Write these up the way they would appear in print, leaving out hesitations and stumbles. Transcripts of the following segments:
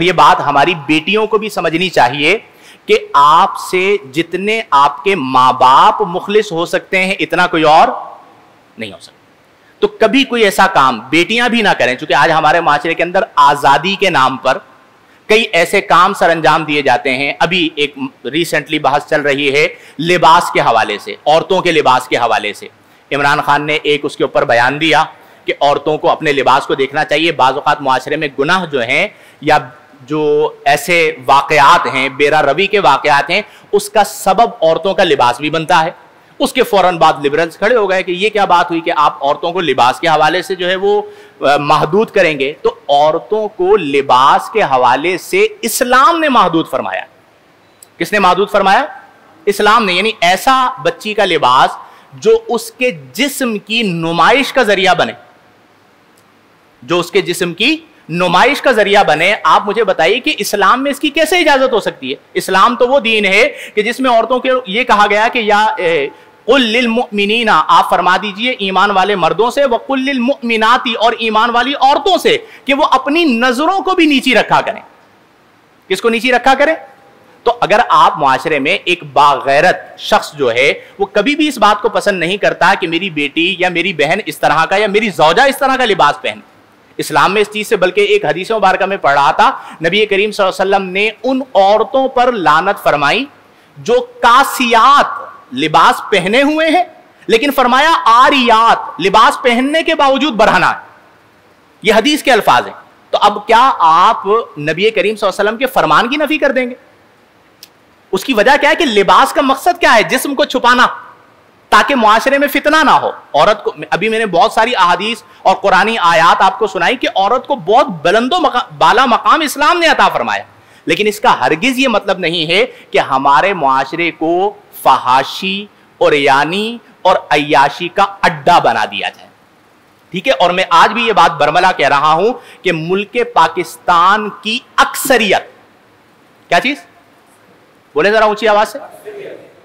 یہ بات ہماری بیٹیوں کو بھی سمجھنی چاہیے کہ آپ سے جتنے آپ کے ماں باپ مخلص ہو سکتے ہیں اتنا کوئی اور نہیں ہو سکتا. تو کبھی کوئی ایسا کام بیٹیاں بھی نہ کریں, چونکہ آج ہمارے معاشرے کے اندر آزادی کے نام پر کئی ایسے کام سر انجام دیے جاتے ہیں. ابھی ایک ریسنٹلی بحث چل رہی ہے لباس کے حوالے سے, عورتوں کے لباس کے حوالے سے. عمران خان نے ایک اس کے اوپر بیان دیا کہ عورتوں کو اپنے لباس کو دیکھنا چاہیے. بعض اوقات معاشرے میں گناہ جو ہیں یا جو ایسے واقعات ہیں, بیرا روی کے واقعات ہیں, اس کا سبب عورتوں کا لباس بھی بنتا ہے. اس کے فوراً بعد لبرلز کھڑے ہو گئے کہ یہ کیا بات ہوئی کہ آپ عورتوں کو لباس کے حوالے سے جو ہے وہ محدود کریں گے. تو عورتوں کو لباس کے حوالے سے اسلام نے محدود فرمایا. کس نے محدود فرمایا؟ اسلام نے. یعنی ایسا بچی کا لباس جو اس کے جسم کی نمائش کا ذریعہ بنے, جو اس کے جسم کی نمائش کا ذریعہ بنے. آپ مجھے بتائیے کہ اسلام میں اس کی کیسے اجازت ہو سکتی ہے؟ اسلام تو وہ دین ہے کہ جس میں عورتوں کے یہ کہا گیا کہ یا قل للمؤمنین, آپ فرما دیجئے ایمان والے مردوں سے, وقل للمؤمنات, اور ایمان والی عورتوں سے کہ وہ اپنی نظروں کو بھی نیچی رکھا کریں. کس کو نیچی رکھا کریں؟ تو اگر آپ معاشرے میں ایک باغیرت شخص جو ہے وہ کبھی بھی اس بات کو پسند نہیں کرتا کہ میری بیٹی یا میری بہن اس طرح کا یا میری زوجہ اس طرح کا لباس پہنے, اسلام میں اس چیز سے, بلکہ ایک حدیث مبارکہ میں پڑھ رہا تھا, نبی کریم صلی اللہ علیہ وسلم نے ان عورتوں پر لعنت فرمائی جو کاسیات لباس پہنے ہوئے ہیں, لیکن فرمایا آریات لباس پہننے کے باوجود برہنہ ہے. یہ حدیث کے الفاظ ہیں. تو اب کیا آپ نبی کریم صلی اللہ علیہ وسلم کے فرمان کی نفی کر دیں گے؟ اس کی وجہ کیا ہے کہ لباس کا مقصد کیا ہے؟ جسم کو چھپانا تاکہ معاشرے میں فتنہ نہ ہو. عورت کو, ابھی میں نے بہت ساری احادیث اور قرآنی آیات آپ کو سنائی کہ عورت کو بہت بلند و بالا مقام اسلام نے عطا فرمایا, لیکن اس کا ہرگز یہ مطلب نہیں ہے کہ ہمارے معاشرے کو فحاشی اور یعنی اور عیاشی کا اڈا بنا دیا جائے. ٹھیک ہے, اور میں آج بھی یہ بات برملا کہہ رہا ہوں کہ ملک پاکستان کی اکثریت, کیا چیز بولے ذرا اونچی آواز سے,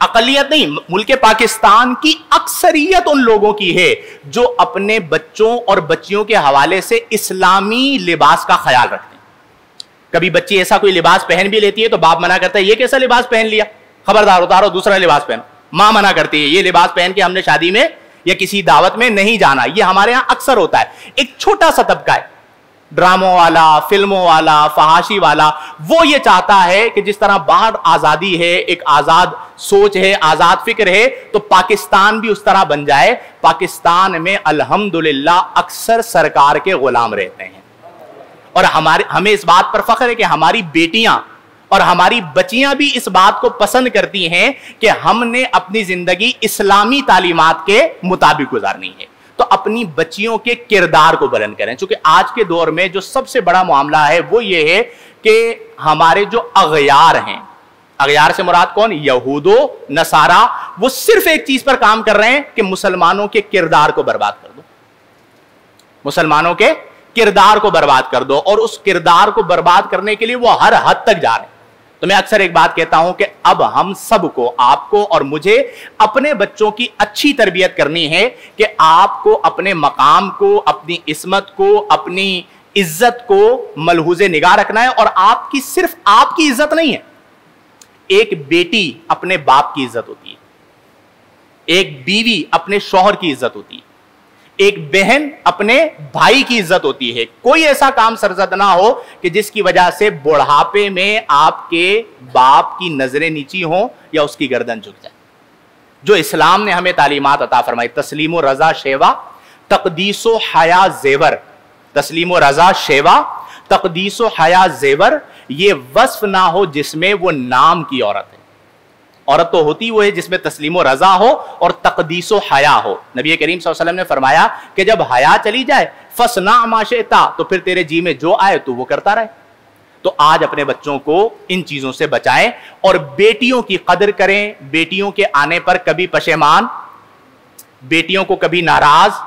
اقلیت نہیں, ملک پاکستان کی اکثریت ان لوگوں کی ہے جو اپنے بچوں اور بچیوں کے حوالے سے اسلامی لباس کا خیال رکھتے ہیں. کبھی بچی ایسا کوئی لباس پہن بھی لیتی ہے تو باپ منع کرتا ہے یہ کیسا لباس پہن لیا, خبردار اتارو دوسرا لباس پہنو. ماں منع کرتی ہے یہ لباس پہن کے ہم نے شادی میں یا کسی دعوت میں نہیں جانا. یہ ہمارے ہاں اکثر ہوتا ہے. ایک چھوٹا سا طبقہ ہے, ڈراموں والا, فلموں والا, فحاشی والا, وہ یہ چاہتا ہے کہ جس طرح باہر آزادی ہے, ایک آزاد سوچ ہے, آزاد فکر ہے, تو پاکستان بھی اس طرح بن جائے. پاکستان میں الحمدللہ اکثر سرکار کے غلام رہتے ہیں, اور ہمیں اس بات پر فخر ہے کہ ہماری بیٹیاں اور ہماری بچیاں بھی اس بات کو پسند کرتی ہیں کہ ہم نے اپنی زندگی اسلامی تعلیمات کے مطابق گزارنی ہے. تو اپنی بچیوں کے کردار کو بلند کریں, چونکہ آج کے دور میں جو سب سے بڑا معاملہ ہے وہ یہ ہے کہ ہمارے جو اغیار ہیں, اغیار سے مراد کون؟ یہود و نصارہ, وہ صرف ایک چیز پر کام کر رہے ہیں کہ مسلمانوں کے کردار کو برباد کر دو, مسلمانوں کے کردار کو برباد کر دو, اور اس کردار کو برباد کرنے کے لیے وہ ہر حد تک جا رہے ہیں. تو میں اکثر ایک بات کہتا ہوں کہ اب ہم سب کو, آپ کو اور مجھے, اپنے بچوں کی اچھی تربیت کرنی ہے کہ آپ کو اپنے مقام کو, اپنی عصمت کو, اپنی عزت کو ملحوظ نگاہ رکھنا ہے. اور آپ کی صرف آپ کی عزت نہیں ہے, ایک بیٹی اپنے باپ کی عزت ہوتی ہے, ایک بیوی اپنے شوہر کی عزت ہوتی ہے, ایک بہن اپنے بھائی کی عزت ہوتی ہے. کوئی ایسا کام سرزد نہ ہو کہ جس کی وجہ سے بڑھاپے میں آپ کے باپ کی نظریں نیچی ہوں یا اس کی گردن جھک جائے. جو اسلام نے ہمیں تعلیمات عطا فرمائی, تسلیم و رضا شیوا, تقدیس و حیا زیور, تسلیم و رضا شیوا, تقدیس و حیا زیور, یہ وصف نہ ہو جس میں وہ نام کی عورت ہے. عورت تو ہوتی وہ ہے جس میں تسلیم و رضا ہو اور تقدیس و حیا ہو. نبی کریم صلی اللہ علیہ وسلم نے فرمایا کہ جب حیا چلی جائے فصنع ما شئت, تو پھر تیرے جی میں جو آئے تو وہ کرتا رہے. تو آج اپنے بچوں کو ان چیزوں سے بچائیں اور بیٹیوں کی قدر کریں. بیٹیوں کے آنے پر کبھی پشیمان, بیٹیوں کو کبھی ناراض,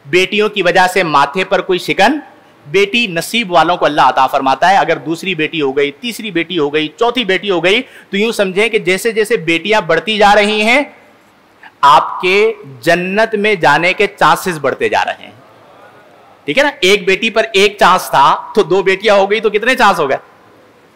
بیٹیوں کی وجہ سے ماتھے پر کوئی شکن. بیٹی نصیب والوں کو اللہ عطا فرماتا ہے. اگر دوسری بیٹی ہو گئی, تیسری بیٹی ہو گئی, چوتھی بیٹی ہو گئی, تو یوں سمجھیں کہ جیسے جیسے بیٹیاں بڑھتی جا رہی ہیں آپ کے جنت میں جانے کے چانسز بڑھتے جا رہے ہیں. ٹھیک ہے نا, ایک بیٹی پر ایک چانس تھا تو دو بیٹیاں ہو گئی تو کتنے چانس ہو گئے؟